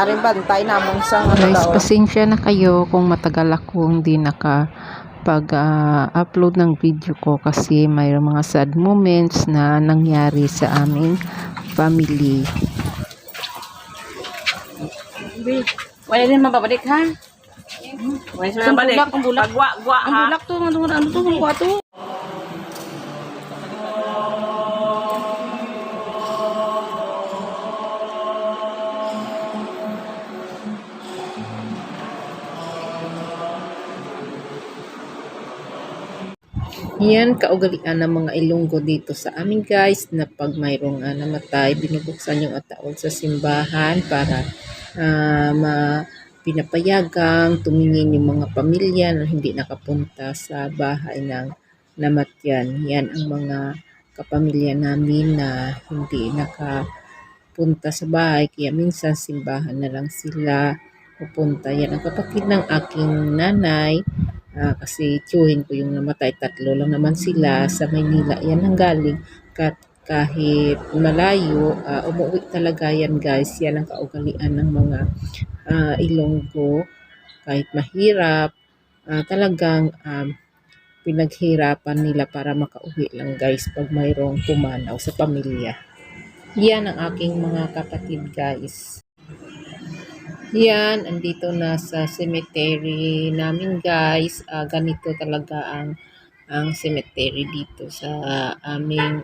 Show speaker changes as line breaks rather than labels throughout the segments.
aring bantay namon sa
Guys, pasensya na kayo kung matagal akong hindi upload ng video ko kasi mayroong mga sad moments na nangyari sa aming family.
Wala din mababalik ha. Wala sila balik. Ang bulak, gwa ha. Ang bulak to, ano to, gwa to.
Yan, kaugalian ng mga Ilonggo dito sa amin guys, na pag mayroong namatay, binubuksan yung ataol sa simbahan para pinapayagang tumingin yung mga pamilya na hindi nakapunta sa bahay ng namatyan. Yan ang mga kapamilya namin na hindi nakapunta sa bahay, kaya minsan simbahan na lang sila pupunta. Yan ang kapatid ng aking nanay. Kasi tiyuhin ko yung namatay, 3 lang naman sila sa Maynila. Yan ang galing. Kahit malayo, umuwi talaga yan guys. Yan ang kaugalian ng mga Ilonggo. Kahit mahirap, talagang pinaghirapan nila para makauwi lang guys pag mayroong pumanaw sa pamilya. Yan ang aking mga kapatid guys. Yan, andito na sa cemetery namin guys. Ganito talaga ang cemetery dito sa aming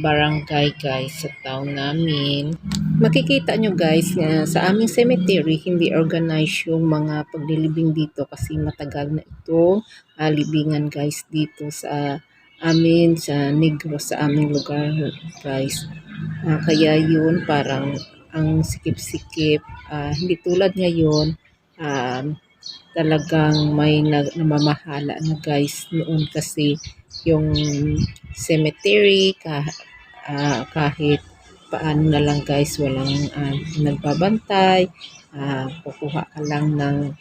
barangay guys, sa town namin. Makikita nyo guys na sa aming cemetery hindi organized yung mga paglilibing dito kasi matagal na itong libingan guys dito sa amin, sa Negros, sa aming lugar guys. Kaya yun parang ang sikip-sikip, hindi tulad ngayon, talagang may namamahala na guys. Noon kasi yung cemetery kahit paano na lang guys, walang nagbabantay, kukuha ka lang ng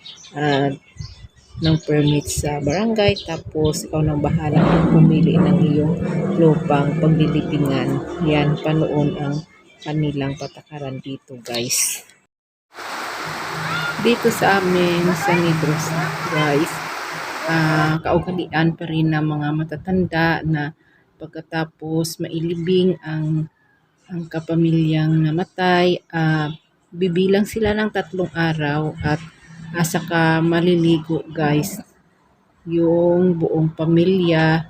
permit sa barangay, tapos ikaw nang bahala kung pumili ng iyong lupang paglilibingan. Yan pa noon ang kanilang patakaran dito guys. Dito sa amin sa Negros guys, kaugalian pa rin ng mga matatanda na pagkatapos mailibing ang kapamilyang namatay, bibilang sila ng 3 araw at saka maliligo guys yung buong pamilya,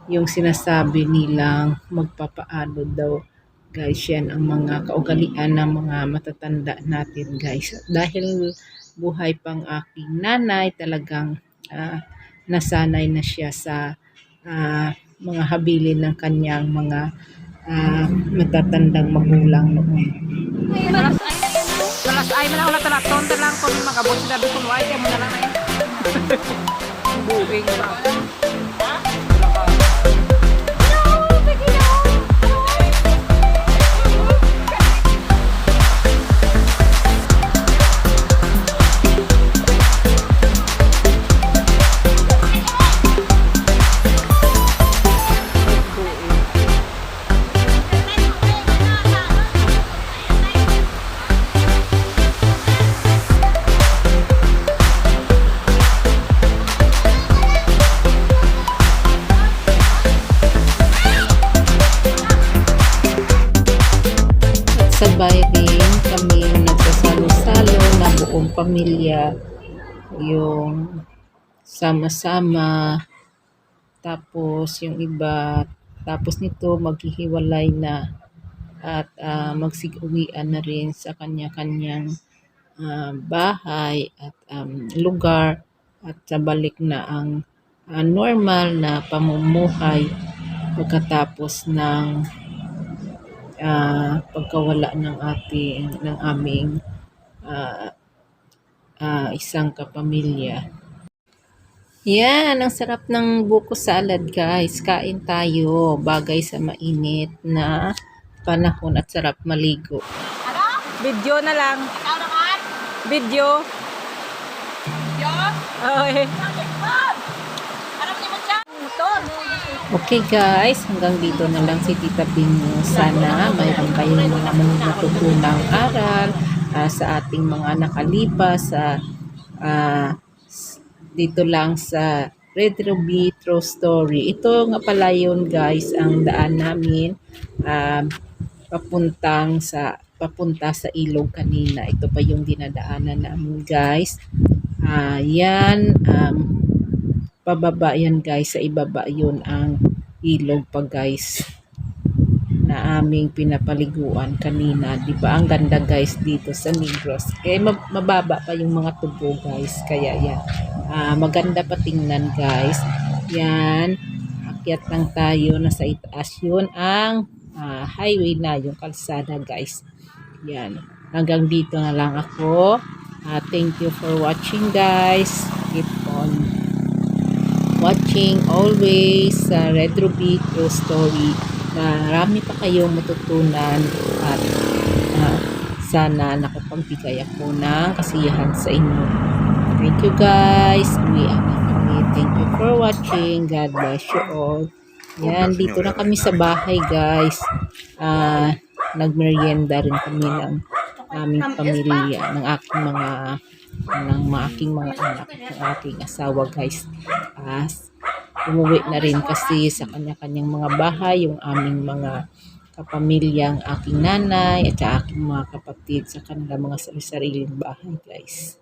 yung sinasabi nilang magpapaano daw guys. Yan ang mga kaugalian ng mga matatanda natin guys. Dahil buhay pang aking nanay, talagang nasanay na siya sa mga habilin ng kanyang mga matatandang magulang noon.
Alas ay man ako natalaton lang kung magabot sila doon kung ay mo na lang ay. Buwing ba.
Sabay din kami nagsasalo-salo na buong pamilya, yung sama-sama, tapos yung iba, tapos nito maghihiwalay na at magsig-uwian na rin sa kanya-kanyang bahay at lugar, at sa balik na ang normal na pamumuhay pagkatapos ng pagkawala ng aming isang kapamilya. Yan, ang sarap ng buko salad guys. Kain tayo, bagay sa mainit na panahon at sarap maligo.
Ano? Video na lang. Ikaw naman? Video. Video? Okay. Ano mo siya? Motor.
Okay guys, hanggang dito na lang si Tita Bing. Sana mayroon kayong mga natutunang aral sa ating mga nakalipas dito lang sa Red Ruby True Story. Ito nga pala yun guys, ang daan namin papunta sa ilog kanina. Ito pa yung dinadaanan namin guys. Yan, pababa yan guys, sa ibaba yun ang ilog pa guys na aming pinapaliguan kanina. Di ba ang ganda guys dito sa Negros. Kaya mababa pa yung mga tubo guys. Kaya yan, maganda pa tingnan guys. Yan, akyat lang tayo, nasa itaas yun ang highway na, yung kalsada guys. Yan, hanggang dito na lang ako. Thank you for watching guys. Keep on watching always sa Red Ruby True Story. Marami pa kayong matutunan at sana nakapagbigay ako ng kasiyahan sa inyo. Thank you guys. Uwian na kami. Thank you for watching. God bless you all. Yan, dito na kami sa bahay guys. Nagmerienda rin kami ng aming pamilya, ng aking mga anak, ng aking asawa guys. Umuwi na rin kasi sa kanya-kanyang mga bahay yung aming mga kapamilyang aking nanay at aking mga kapatid sa kanila mga sariling bahay guys.